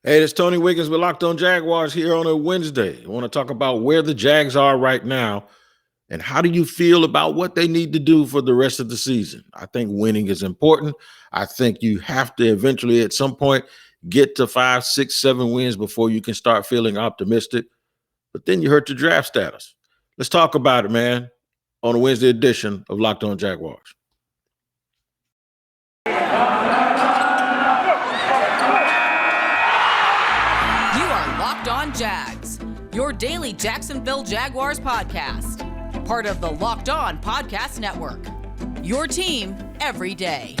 Hey, it's Tony Wiggins with Locked On Jaguars here on a Wednesday. I want to talk about where the Jags are right now and how do you feel about what they need to do for the rest of the season. I think winning is important. I think you have to eventually, at some point, get to 5, 6, 7 wins before you can start feeling optimistic. But then you hurt your draft status. Let's talk about it, man, on a Wednesday edition of Locked On Jaguars. On Jags, your daily Jacksonville Jaguars podcast, part of the Locked On Podcast Network, your team every day.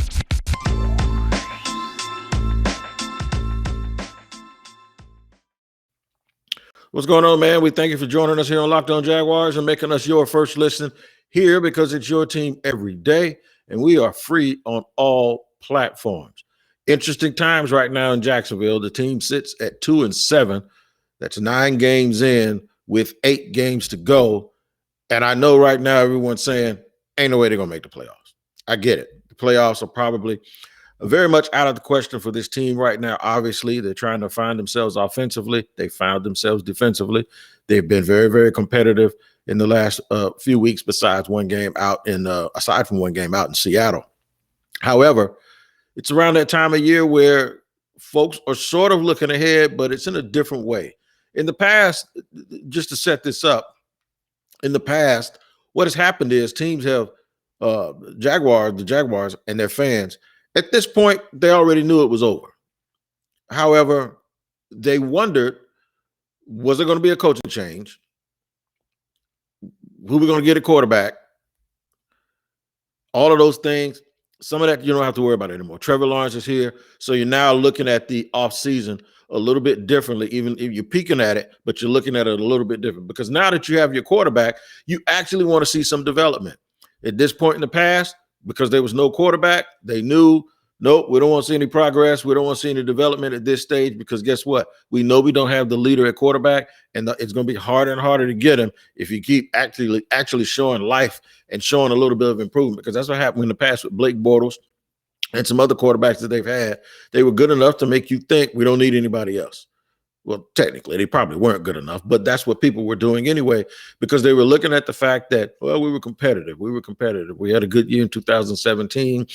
What's going on, man? We thank you for joining us here on Locked On Jaguars and making us your first listen here because it's your team every day, and we are free on all platforms. Interesting times right now in Jacksonville. The team sits at 2-7. That's 9 games in with 8 games to go. And I know right now everyone's saying, ain't no way they're going to make the playoffs. I get it. The playoffs are probably very much out of the question for this team right now. Obviously, they're trying to find themselves offensively. They found themselves defensively. They've been very, very competitive in the last few weeks aside from one game out in Seattle. However, it's around that time of year where folks are sort of looking ahead, but it's in a different way. In the past, just to set this up, in the past, what has happened is teams have the Jaguars and their fans, at this point, they already knew it was over. However, they wondered, was there going to be a coaching change? Who are we going to get a quarterback? All of those things, some of that you don't have to worry about anymore. Trevor Lawrence is here, so you're now looking at the offseason a little bit differently, even if you're peeking at it, but you're looking at it a little bit different because now that you have your quarterback, you actually want to see some development. At this point in the past, because there was no quarterback, they knew, nope, we don't want to see any progress. We don't want to see any development at this stage because guess what? We know we don't have the leader at quarterback, and it's going to be harder and harder to get him if you keep actually showing life and showing a little bit of improvement because that's what happened in the past with Blake Bortles and some other quarterbacks that they've had. They were good enough to make you think we don't need anybody else. Well, technically, they probably weren't good enough, but that's what people were doing anyway because they were looking at the fact that, well, we were competitive. We had a good year in 2017.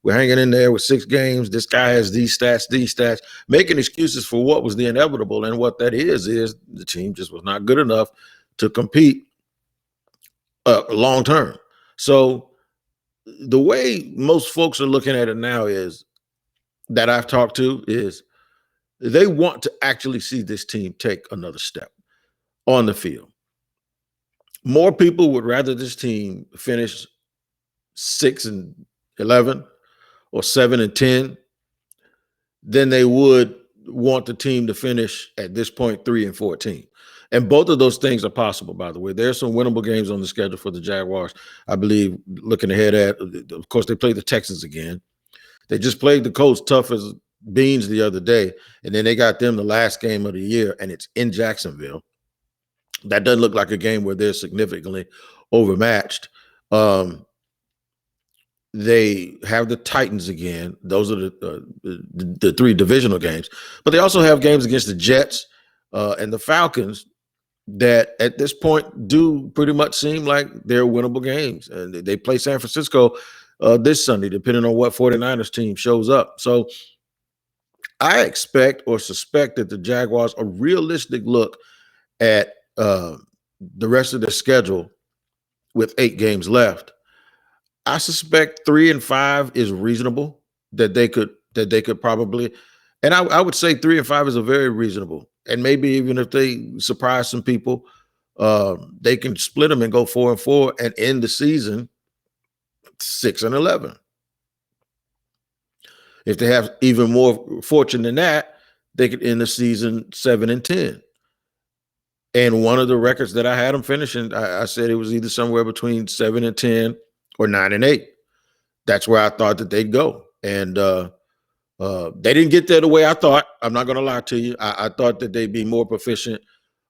We're hanging in there with 6 games. This guy has these stats, making excuses for what was the inevitable. And what that is the team just was not good enough to compete long term. So the way most folks are looking at it now is that I've talked to is they want to actually see this team take another step on the field. More people would rather this team finish 6-11 or 7-10 than they would want the team to finish at this point 3-14. And both of those things are possible, by the way. There's some winnable games on the schedule for the Jaguars, I believe, looking ahead at. Of course, they play the Texans again. They just played the Colts tough as beans the other day, and then they got them the last game of the year, and it's in Jacksonville. That doesn't look like a game where they're significantly overmatched. They have the Titans again. Those are the 3 divisional games. But they also have games against the Jets and the Falcons that at this point do pretty much seem like they're winnable games. And they play San Francisco this Sunday, depending on what 49ers team shows up. So I expect or suspect that the Jaguars, a realistic look at the rest of their schedule with 8 games left, I suspect 3-5 is reasonable that they could probably, and I would say 3-5 is a very reasonable. And maybe even if they surprise some people, they can split them and go 4-4 and end the season 6-11. If they have even more fortune than that, they could end the season 7-10. And one of the records that I had them finishing, I said it was either somewhere between 7-10 or 9-8. That's where I thought that they'd go. And they didn't get there the way I thought. I'm not going to lie to you. I thought that they'd be more proficient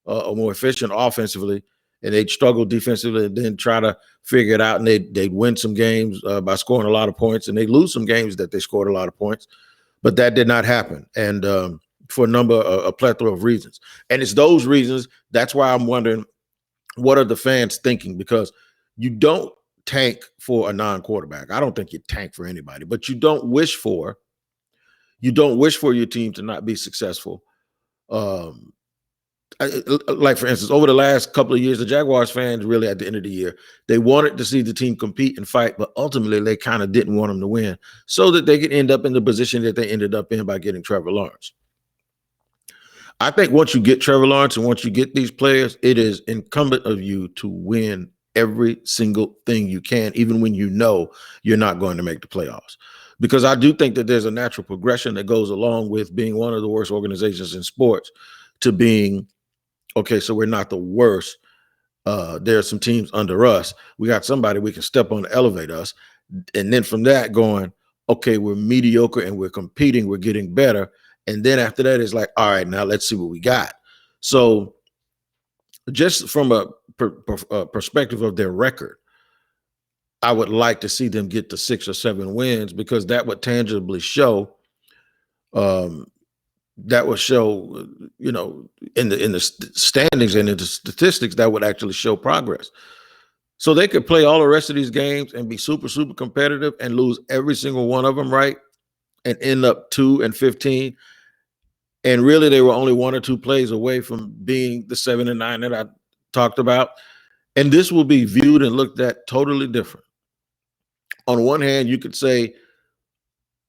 or more efficient offensively, and they'd struggle defensively and then try to figure it out. And they'd win some games by scoring a lot of points, and they'd lose some games that they scored a lot of points. But that did not happen. And for a plethora of reasons. And it's those reasons. That's why I'm wondering, what are the fans thinking? Because you don't tank for a non-quarterback. I don't think you tank for anybody, but you don't wish for your team to not be successful. Like, for instance, over the last couple of years, the Jaguars fans really, at the end of the year, they wanted to see the team compete and fight, but ultimately they kind of didn't want them to win so that they could end up in the position that they ended up in by getting Trevor Lawrence. I think once you get Trevor Lawrence and once you get these players, it is incumbent of you to win every single thing you can, even when you know you're not going to make the playoffs. Because I do think that there's a natural progression that goes along with being one of the worst organizations in sports to being, okay, so we're not the worst. There are some teams under us. We got somebody we can step on to elevate us. And then from that going, okay, we're mediocre and we're competing, we're getting better. And then after that, it's like, all right, now let's see what we got. So just from a perspective of their record, I would like to see them get to 6 or 7 wins, because that would tangibly show, in the standings and in the statistics, that would actually show progress. So they could play all the rest of these games and be super, super competitive and lose every single one of them, right? And end up 2-15. And really, they were only 1 or 2 plays away from being the 7-9 that I talked about. And this will be viewed and looked at totally different. On one hand, you could say,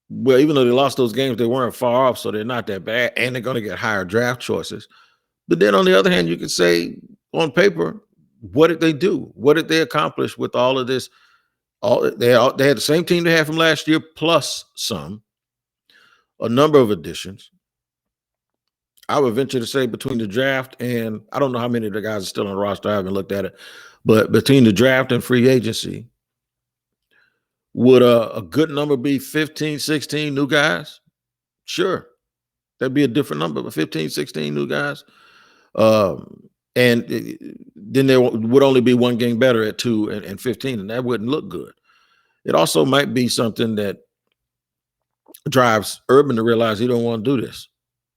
well, even though they lost those games, they weren't far off, so they're not that bad, and they're going to get higher draft choices. But then on the other hand, you could say, on paper, what did they do? What did they accomplish with all of this? They had the same team they had from last year, plus a number of additions. I would venture to say between the draft and, I don't know how many of the guys are still on the roster, I haven't looked at it, but between the draft and free agency, would a good number be 15, 16 new guys? Sure. That'd be a different number, but 15, 16 new guys. Then there would only be one game better at 2 and 15, and that wouldn't look good. It also might be something that drives Urban to realize he don't want to do this,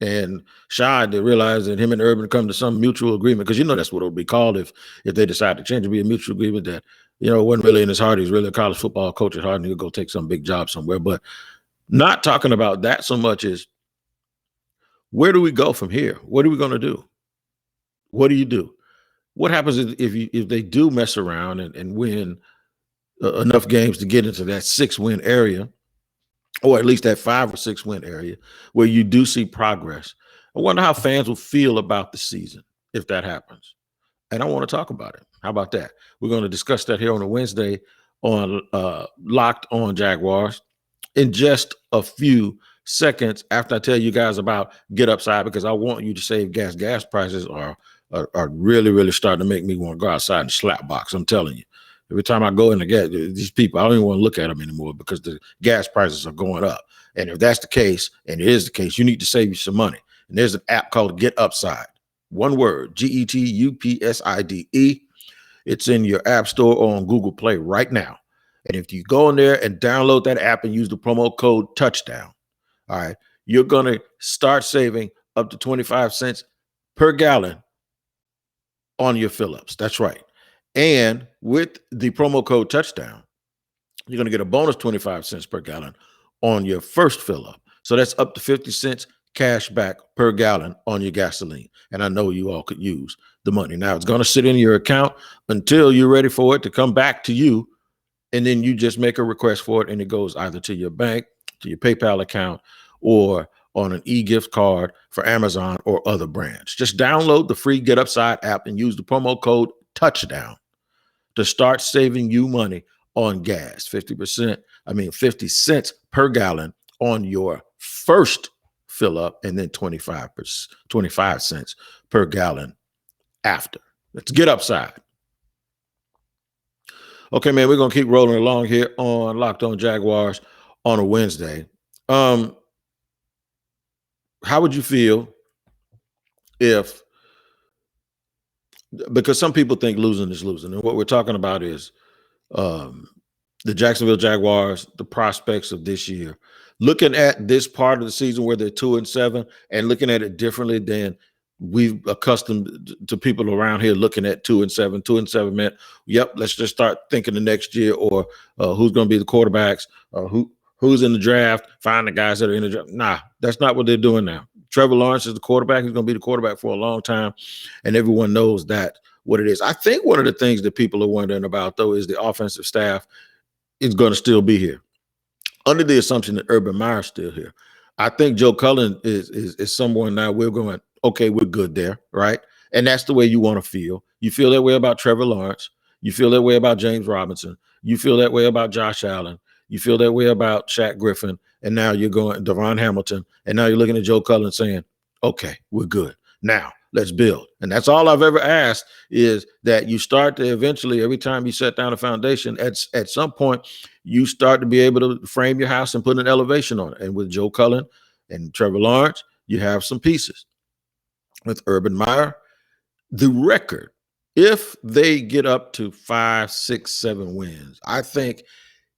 and Shad to realize that him and Urban come to some mutual agreement, because that's what it would be called if they decide to change. It'd be a mutual agreement that, it wasn't really in his heart. He's really a college football coach at heart, and he'll go take some big job somewhere. But not talking about that so much as, where do we go from here? What are we going to do? What do you do? What happens if they do mess around and win enough games to get into that 6-win area, or at least that 5 or 6 win area, where you do see progress? I wonder how fans will feel about the season if that happens. And I want to talk about it. How about that? We're going to discuss that here on a Wednesday on Locked On Jaguars in just a few seconds after I tell you guys about Get Upside, because I want you to save gas. Gas prices are really, really starting to make me want to go outside and slap box. I'm telling you. Every time I go in the gas, these people, I don't even want to look at them anymore, because the gas prices are going up. And if that's the case, and it is the case, you need to save you some money. And there's an app called Get Upside. One word, GETUPSIDE. It's in your app store or on Google Play right now. And if you go in there and download that app and use the promo code touchdown, all right, you're going to start saving up to 25 cents per gallon on your fill-ups. That's right. And with the promo code touchdown, you're going to get a bonus 25 cents per gallon on your first fill-up. So that's up to 50 cents cash back per gallon on your gasoline. And I know you all could use the money. Now, it's going to sit in your account until you're ready for it to come back to you. And then you just make a request for it, and it goes either to your bank, to your PayPal account, or on an e-gift card for Amazon or other brands. Just download the free Get Upside app and use the promo code touchdown to start saving you money on gas. 50 cents per gallon on your first fill up, and then 25 cents per gallon after. Let's Get Upside. Okay, man, we're going to keep rolling along here on Locked On Jaguars on a Wednesday. How would you feel if, because some people think losing is losing, and what we're talking about is the Jacksonville Jaguars, the prospects of this year, looking at this part of the season where they're 2-7 and looking at it differently than we've accustomed to people around here looking at 2-7. 2-7 meant, yep, let's just start thinking the next year, or who's going to be the quarterbacks, who's in the draft, find the guys that are in the draft. Nah, that's not what they're doing now. Trevor Lawrence is the quarterback. He's going to be the quarterback for a long time, and everyone knows that what it is. I think one of the things that people are wondering about, though, is the offensive staff is going to still be here, under the assumption that Urban Meyer's still here. I think Joe Cullen is someone now we're going, okay, we're good there, right? And that's the way you want to feel. You feel that way about Trevor Lawrence. You feel that way about James Robinson. You feel that way about Josh Allen. You feel that way about Shaq Griffin. And now you're going Devon Hamilton. And now you're looking at Joe Cullen saying, okay, we're good. Now let's build. And that's all I've ever asked, is that you start to eventually, every time you set down a foundation, at some point, you start to be able to frame your house and put an elevation on it. And with Joe Cullen and Trevor Lawrence, you have some pieces. With Urban Meyer, the record, if they get up to 5, 6, 7 wins, I think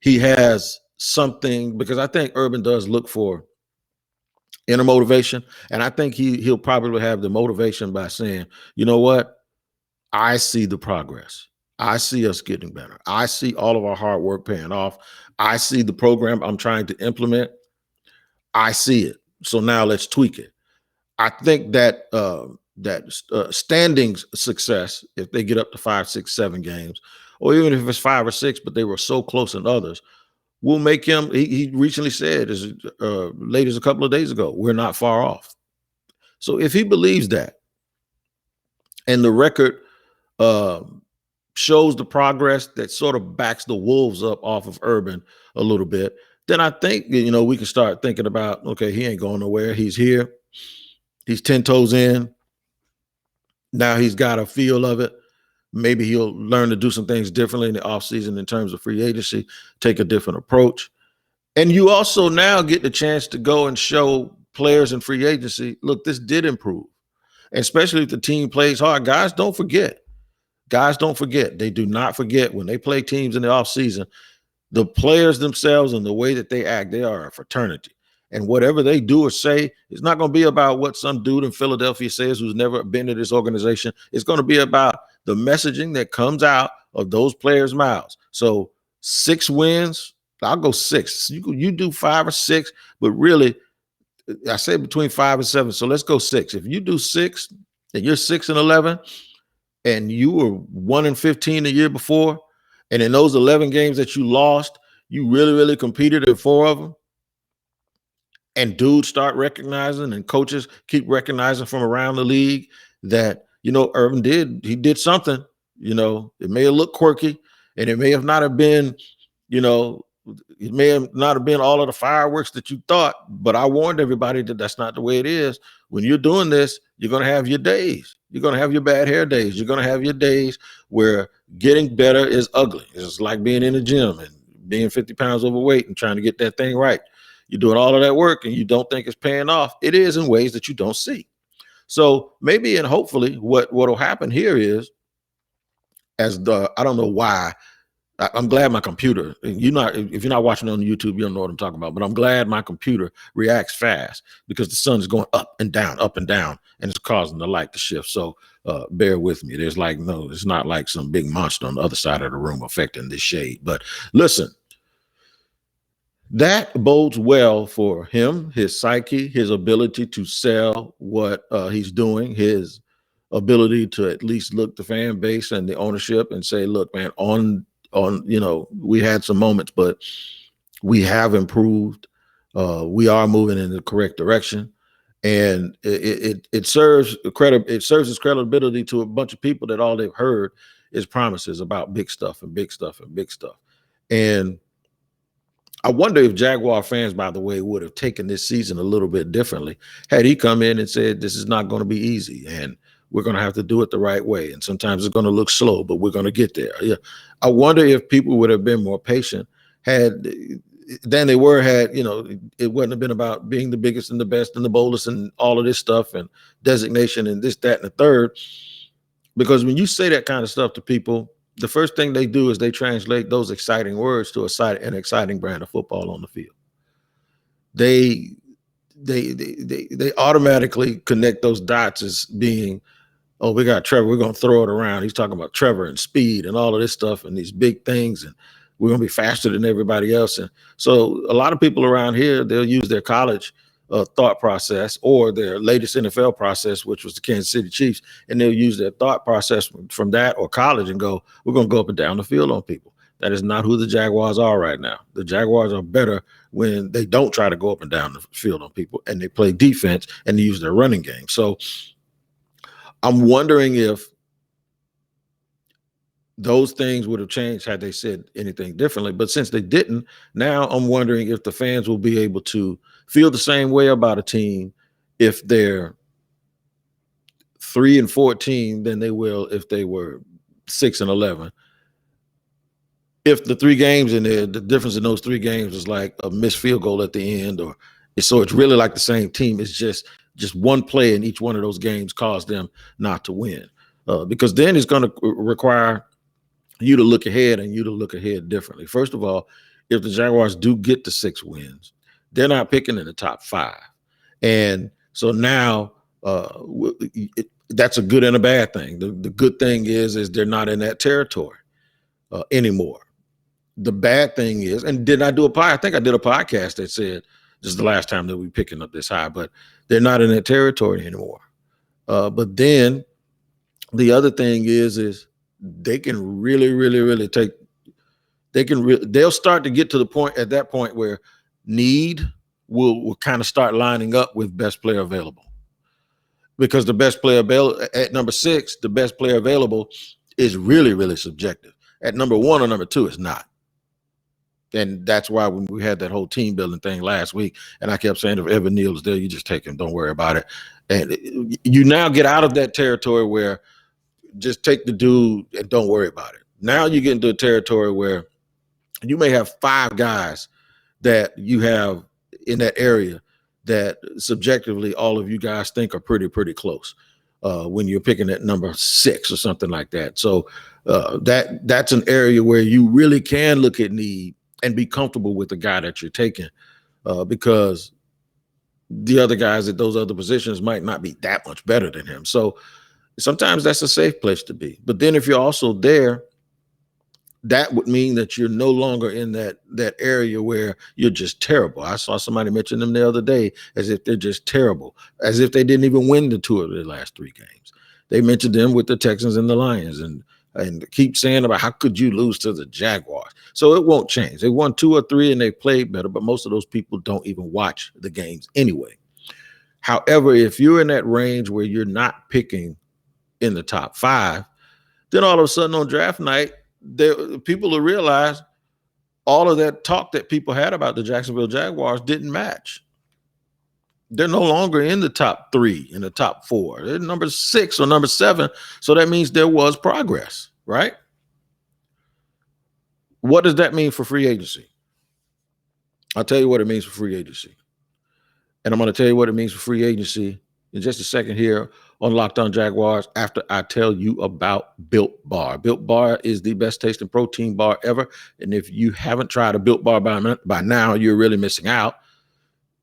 he has something, because I think Urban does look for inner motivation. And I think he'll probably have the motivation by saying, you know what? I see the progress. I see us getting better. I see all of our hard work paying off. I see the program I'm trying to implement. I see it. So now let's tweak it. I think that standings success, if they get up to 5, 6, 7 games, or even if it's 5 or 6, but they were so close in others, will make him. He recently said, as late as a couple of days ago, we're not far off. So if he believes that, and the record shows the progress that sort of backs the wolves up off of Urban a little bit, then I think, we can start thinking about, okay, he ain't going nowhere. He's here. He's 10 toes in. Now he's got a feel of it. Maybe he'll learn to do some things differently in the offseason in terms of free agency, take a different approach. And you also now get the chance to go and show players in free agency, look, this did improve. And especially if the team plays hard. Guys don't forget. They do not forget when they play teams in the offseason. The players themselves and the way that they act, they are a fraternity. And whatever they do or say, it's not going to be about what some dude in Philadelphia says who's never been to this organization. It's going to be about the messaging that comes out of those players' mouths. So 6 wins, I'll go 6. You do 5 or 6, but really, I say between 5 and 7. So let's go 6. If you do 6 and you're 6-11, and you were 1-15 the year before, and in those 11 games that you lost, you really, really competed in 4 of them, and dudes start recognizing and coaches keep recognizing from around the league that, Urban did something, it may have looked quirky, and it may have not have been, it may have not have been all of the fireworks that you thought, but I warned everybody that that's not the way it is. When you're doing this, you're going to have your days. You're going to have your bad hair days. You're going to have your days where getting better is ugly. It's like being in the gym and being 50 pounds overweight and trying to get that thing right. You're doing all of that work and you don't think it's paying off. It is in ways that you don't see. So maybe and hopefully what will happen here is, I don't know why, I'm glad my computer, if you're not watching on YouTube, you don't know what I'm talking about, but I'm glad my computer reacts fast, because the sun is going up and down, and it's causing the light to shift. So bear with me. It's not like some big monster on the other side of the room affecting this shade. But listen, that bodes well for him, his psyche, his ability to sell what he's doing, his ability to at least look the fan base and the ownership and say, look, man, we had some moments, but we have improved. We are moving in the correct direction, and it serves its credibility to a bunch of people that all they've heard is promises about big stuff and big stuff and big stuff. And I wonder if Jaguar fans, by the way, would have taken this season a little bit differently had he come in and said, this is not going to be easy, and we're going to have to do it the right way. And sometimes it's going to look slow, but we're going to get there. Yeah. I wonder if people would have been more patient than they were, it wouldn't have been about being the biggest and the best and the boldest and all of this stuff and designation and this, that, and the third. Because when you say that kind of stuff to people, the first thing they do is they translate those exciting words to an exciting brand of football on the field. they they automatically connect those dots as being, oh, we got Trevor, we're going to throw it around. He's talking about Trevor and speed and all of this stuff and these big things, and we're going to be faster than everybody else. And so a lot of people around here, they'll use their college thought process or their latest NFL process, which was the Kansas City Chiefs, and they'll use their thought process from that or college and go, we're going to go up and down the field on people. That is not who the Jaguars are right now. The Jaguars are better when they don't try to go up and down the field on people and they play defense and they use their running game. So I'm wondering if those things would have changed had they said anything differently. But since they didn't, now I'm wondering if the fans will be able to feel the same way about a team if they're 3-14 than they will if they were 6-11. If the 3 games in there, the difference in those 3 games is like a missed field goal at the end, or so it's really like the same team. It's just one play in each one of those games caused them not to win. Because then it's going to require you to look ahead and you to look ahead differently. First of all, if the Jaguars do get to 6 wins, they're not picking in the top 5. And so now that's a good and a bad thing. The good thing is they're not in that territory anymore. The bad thing is, and did I do I think I did a podcast that said this is the last time that we're picking up this high, but they're not in that territory anymore. But then the other thing is they can really take, they'll start to get to the point at that point where need will kind of start lining up with best player available. Because the best player available at number 6, the best player available is really subjective. At number 1 or number 2, it's not. And that's why when we had that whole team building thing last week, and I kept saying, if Evan Neal is there, you just take him. Don't worry about it. And you now get out of that territory where just take the dude and don't worry about it. Now you get into a territory where you may have 5 guys that you have in that area that subjectively all of you guys think are pretty close when you're picking at number 6 or something like that. So that's an area where you really can look at need and be comfortable with the guy that you're taking because the other guys at those other positions might not be that much better than him. So sometimes that's a safe place to be. But then if you're also there, that would mean that you're no longer in that area where you're just terrible. I saw somebody mention them the other day as if they're just terrible, as if they didn't even win the 2 of their last 3 games. They mentioned them with the Texans and the Lions and keep saying about how could you lose to the Jaguars. So it won't change. They won 2 or 3 and they played better, but most of those people don't even watch the games anyway. However, if you're in that range where you're not picking in the top 5, then all of a sudden on draft night, people will realize all of that talk that people had about the Jacksonville Jaguars didn't match. They're no longer in the top 3, in the top 4. They're number 6 or number 7. So that means there was progress, right? What does that mean for free agency? I'll tell you what it means for free agency. And I'm going to tell you what it means for free agency in just a second here on Locked On Jaguars after I tell you about Built Bar. Built Bar is the best tasting protein bar ever. And if you haven't tried a Built Bar by now, you're really missing out.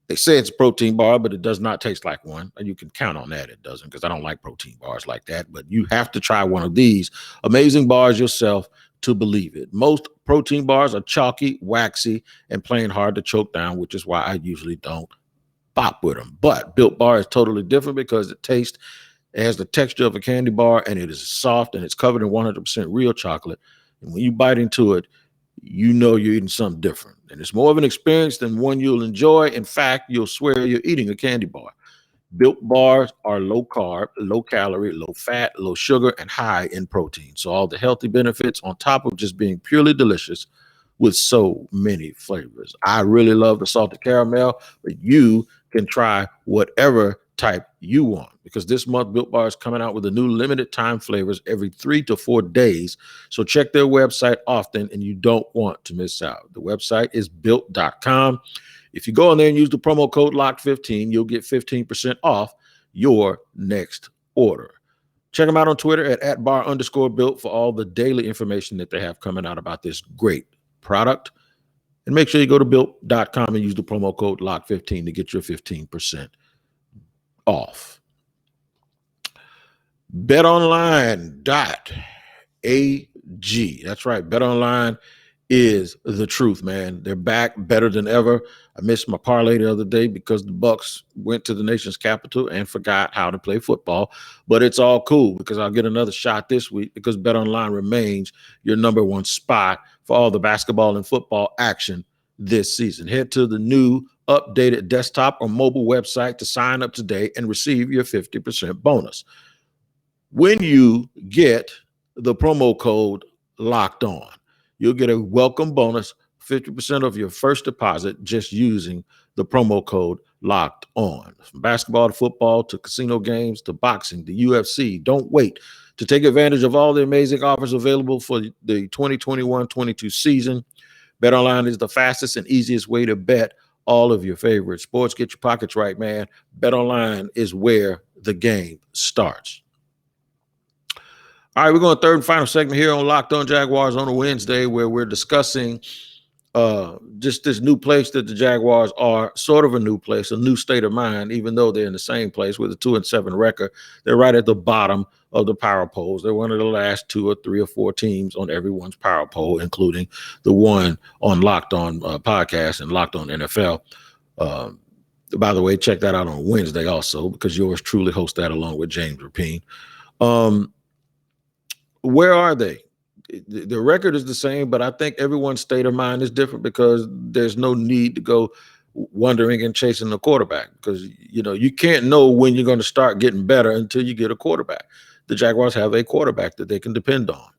They say it's a protein bar, but it does not taste like one. And you can count on that. It doesn't, because I don't like protein bars like that. But you have to try one of these amazing bars yourself to believe it. Most protein bars are chalky, waxy, and plain hard to choke down, which is why I usually don't bop with them. But Built Bar is totally different because it has the texture of a candy bar, and it is soft, and it's covered in 100% real chocolate. And when you bite into it, you know you're eating something different. And it's more of an experience than one you'll enjoy. In fact, you'll swear you're eating a candy bar. Built Bars are low carb, low calorie, low fat, low sugar, and high in protein. So all the healthy benefits on top of just being purely delicious with so many flavors. I really love the salted caramel, but you can try whatever type you want, because this month Built Bar is coming out with the new limited time flavors every 3 to 4 days. So check their website often, and you don't want to miss out. The website is built.com. If you go in there and use the promo code LOCK15, you'll get 15% off your next order. Check them out on Twitter at @bar_built for all the daily information that they have coming out about this great product. And make sure you go to built.com and use the promo code LOCK15 to get your 15% off. BetOnline.ag. That's right. BetOnline is the truth, man. They're back better than ever. I missed my parlay the other day because the Bucks went to the nation's capital and forgot how to play football. But it's all cool because I'll get another shot this week because BetOnline remains your number one spot for all the basketball and football action this season. Head to the new updated desktop or mobile website to sign up today and receive your 50% bonus. When you get the promo code Locked On, you'll get a welcome bonus, 50% of your first deposit just using the promo code Locked On. From basketball to football to casino games to boxing to UFC, don't wait to take advantage of all the amazing offers available for the 2021-22 season. BetOnline is the fastest and easiest way to bet all of your favorite sports. Get your pockets right, man. BetOnline is where the game starts. All right, we're going to third and final segment here on Locked On Jaguars on a Wednesday, where we're discussing just this new place that the Jaguars are, sort of a new place, a new state of mind, even though they're in the same place with a 2-7 record. They're right at the bottom of the power polls. They're one of the last 2 or 3 or 4 teams on everyone's power poll, including the one on Locked On podcast and Locked On NFL. By the way, check that out on Wednesday also, because yours truly hosts that along with James Rapine. Where are they? The record is the same, but I think everyone's state of mind is different because there's no need to go wondering and chasing the quarterback because, you can't know when you're going to start getting better until you get a quarterback. The Jaguars have a quarterback that they can depend on,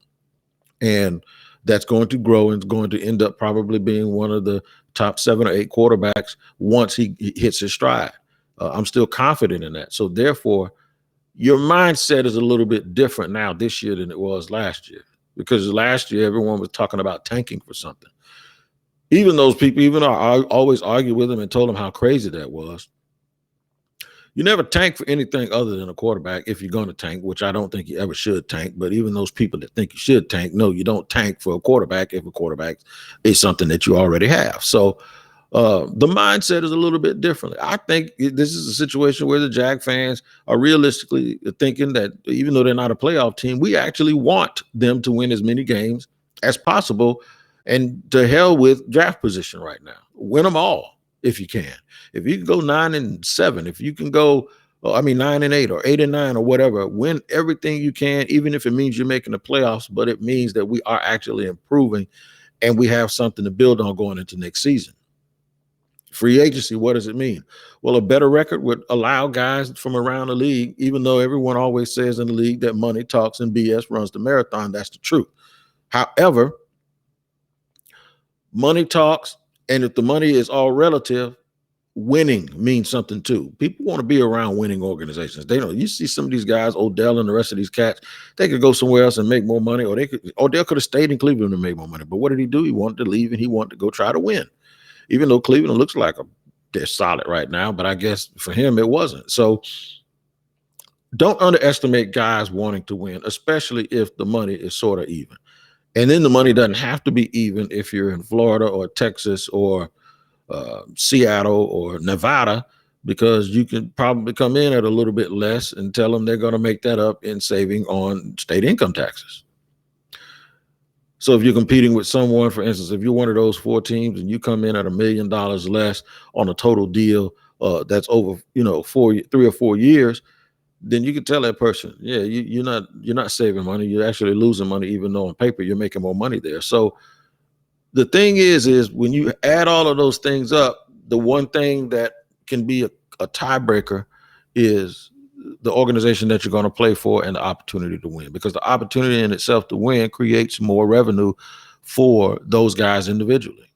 and that's going to grow and is going to end up probably being one of the top 7 or 8 quarterbacks once he hits his stride. I'm still confident in that. So therefore, your mindset is a little bit different now this year than it was last year, because last year everyone was talking about tanking for something. Even those people, even though I always argued with them and told them how crazy that was, you never tank for anything other than a quarterback if you're going to tank, which I don't think you ever should tank. But even those people that think you should tank, no, you don't tank for a quarterback if a quarterback is something that you already have. So the mindset is a little bit different. I think this is a situation where the Jag fans are realistically thinking that even though they're not a playoff team, we actually want them to win as many games as possible, and to hell with draft position right now. Win them all if you can. If you can go 9-7, if you can go, 9-8 or 8-9 or whatever, win everything you can, even if it means you're making the playoffs, but it means that we are actually improving and we have something to build on going into next season. Free agency, what does it mean? Well, a better record would allow guys from around the league, even though everyone always says in the league that money talks and BS runs the marathon. That's the truth. However, money talks, and if the money is all relative, winning means something too. People want to be around winning organizations. They don't. You see some of these guys, Odell and the rest of these cats, they could go somewhere else and make more money, or Odell could have stayed in Cleveland and made more money. But what did he do? He wanted to leave and he wanted to go try to win. Even though Cleveland looks like they're solid right now, but I guess for him it wasn't. So don't underestimate guys wanting to win, especially if the money is sort of even. And then the money doesn't have to be even if you're in Florida or Texas or Seattle or Nevada, because you can probably come in at a little bit less and tell them they're going to make that up in saving on state income taxes. So if you're competing with someone, for instance, if you're one of those 4 teams and you come in at $1 million less on a total deal that's over, 3 or 4 years, then you can tell that person, yeah, you're not saving money. You're actually losing money, even though on paper you're making more money there. So the thing is when you add all of those things up, the one thing that can be a tiebreaker is the organization that you're going to play for and the opportunity to win, because the opportunity in itself to win creates more revenue for those guys individually.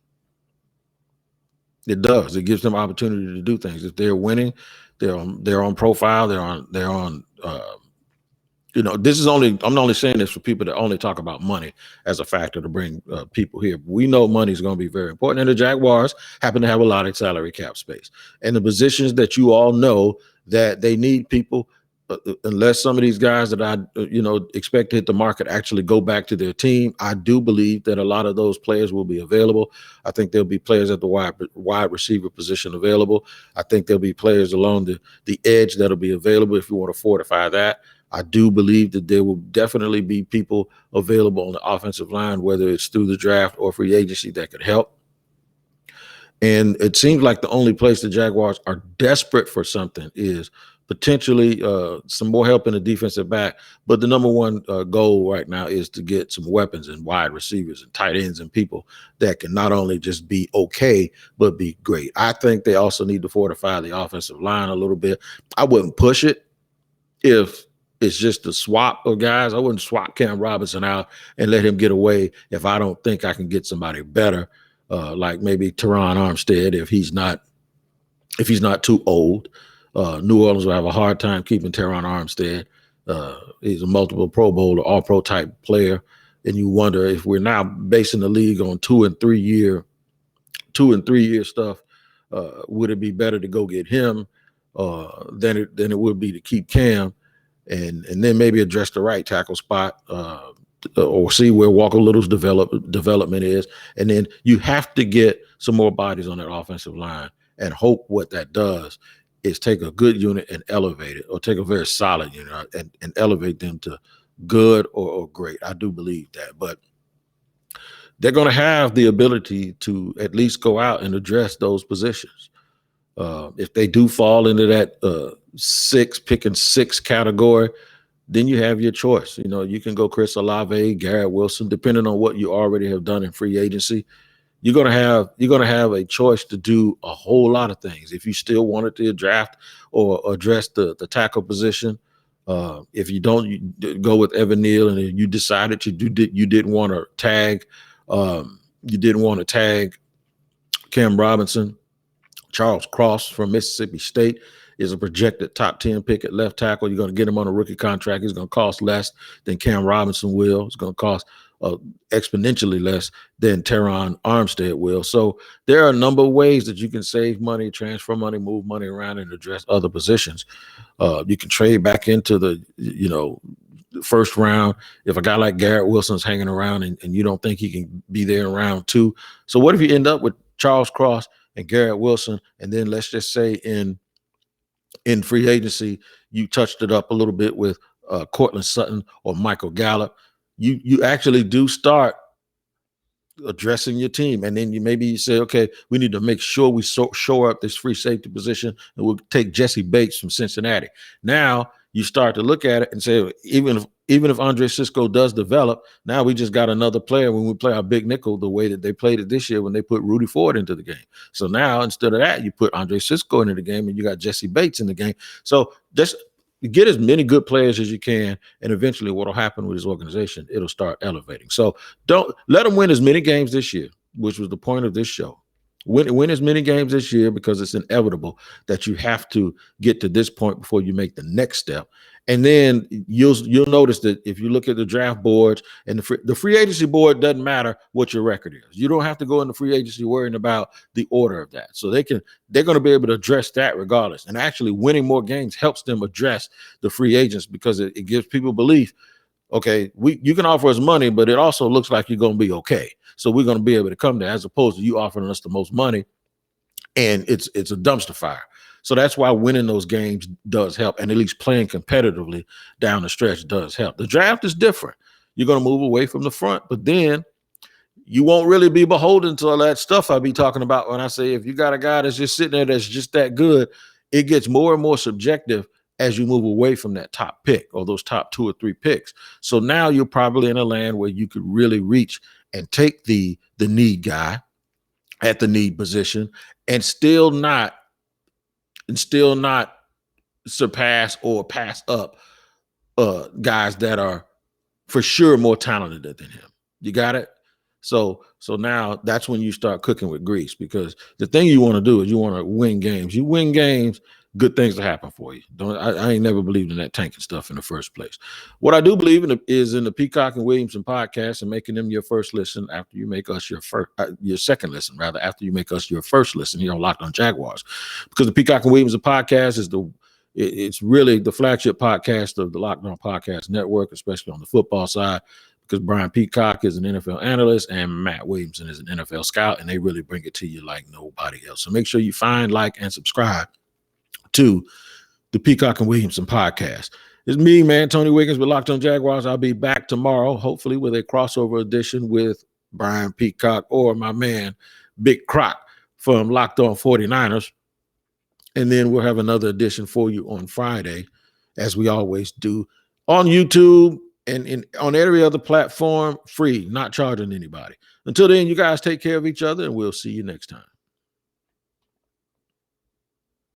It does. It gives them opportunity to do things. If they're winning, they're on profile. They're on. I'm only saying this for people that only talk about money as a factor to bring people here. We know money is going to be very important, and the Jaguars happen to have a lot of salary cap space, and the positions that you all know that they need people unless some of these guys that I expect to hit the market actually go back to their team, I do believe that a lot of those players will be available. I think there'll be players at the wide receiver position available. I think there'll be players along the edge that'll be available if you want to fortify that. I do believe that there will definitely be people available on the offensive line, whether it's through the draft or free agency, that could help. And it seems like the only place the Jaguars are desperate for something is potentially some more help in the defensive back. But the number one goal right now is to get some weapons and wide receivers and tight ends and people that can not only just be okay, but be great. I think they also need to fortify the offensive line a little bit. I wouldn't push it if it's just a swap of guys. I wouldn't swap Cam Robinson out and let him get away if I don't think I can get somebody better. Like maybe Teron Armstead, if he's not too old. New Orleans will have a hard time keeping Teron Armstead. He's a multiple Pro Bowler, All-Pro type player, and you wonder if we're now basing the league on 2 and 3 year stuff. Would it be better to go get him than it would be to keep Cam, and then maybe address the right tackle spot? Or see where Walker Little's development is. And then you have to get some more bodies on that offensive line and hope what that does is take a good unit and elevate it, or take a very solid unit and elevate them to good or great. I do believe that. But they're going to have the ability to at least go out and address those positions. If they do fall into that picking six category, then you have your choice. You can go Chris Olave, Garrett Wilson, depending on what you already have done in free agency. You're gonna have a choice to do a whole lot of things. If you still wanted to draft or address the tackle position, if you don't, you go with Evan Neal, and you decided you didn't want to tag Cam Robinson. Charles Cross from Mississippi State is a projected top 10 pick at left tackle. You're going to get him on a rookie contract. He's going to cost less than Cam Robinson will. It's going to cost exponentially less than Teron Armstead will. So there are a number of ways that you can save money, transfer money, move money around, and address other positions. You can trade back into the first round if a guy like Garrett Wilson's hanging around and you don't think he can be there in round 2. So what if you end up with Charles Cross and Garrett Wilson, and then let's just say in free agency, you touched it up a little bit with Cortland Sutton or Michael Gallup. You actually do start addressing your team, and then you say, okay, we need to make sure we shore up this free safety position, and we'll take Jesse Bates from Cincinnati. Now you start to look at it and say, even if Andre Cisco does develop, now we just got another player when we play our big nickel the way that they played it this year when they put Rudy Ford into the game. So now instead of that, you put Andre Cisco into the game and you got Jesse Bates in the game. So just get as many good players as you can, and eventually what will happen with this organization, it'll start elevating. So don't let them win as many games this year, which was the point of this show. Win as many games this year, because it's inevitable that you have to get to this point before you make the next step. And then you'll notice that if you look at the draft boards and the free agency board, doesn't matter what your record is. You don't have to go into free agency worrying about the order of that. So they're going to be able to address that regardless. And actually winning more games helps them address the free agents, because it gives people belief. Okay, you can offer us money, but it also looks like you're going to be okay. So we're going to be able to come there, as opposed to you offering us the most money and it's a dumpster fire. So that's why winning those games does help, and at least playing competitively down the stretch does help. The draft is different. You're going to move away from the front, but then you won't really be beholden to all that stuff I be talking about when I say if you got a guy that's just sitting there that's just that good, it gets more and more subjective as you move away from that top pick or those top 2 or 3 picks. So now you're probably in a land where you could really reach and take the need guy at the need position and still not surpass or pass up guys that are for sure more talented than him. You got it? So now that's when you start cooking with grease, because the thing you want to do is you want to win games. You win games, good things will happen for you. I ain't never believed in that tanking stuff in the first place. What I do believe in is in the Peacock and Williamson podcast and making them your first listen after you make us your second listen, rather, after you make us your first listen here on Locked On Jaguars. Because the Peacock and Williamson podcast is It's really the flagship podcast of the Locked On Podcast Network, especially on the football side, because Brian Peacock is an NFL analyst and Matt Williamson is an NFL scout, and they really bring it to you like nobody else. So make sure you find, like, and subscribe to the Peacock and Williamson podcast. It's me, man, Tony Wiggins with Locked On Jaguars. I'll be back tomorrow, hopefully with a crossover edition with Brian Peacock or my man, Big Croc from Locked On 49ers. And then we'll have another edition for you on Friday, as we always do, on YouTube and on every other platform, free, not charging anybody. Until then, you guys take care of each other, and we'll see you next time.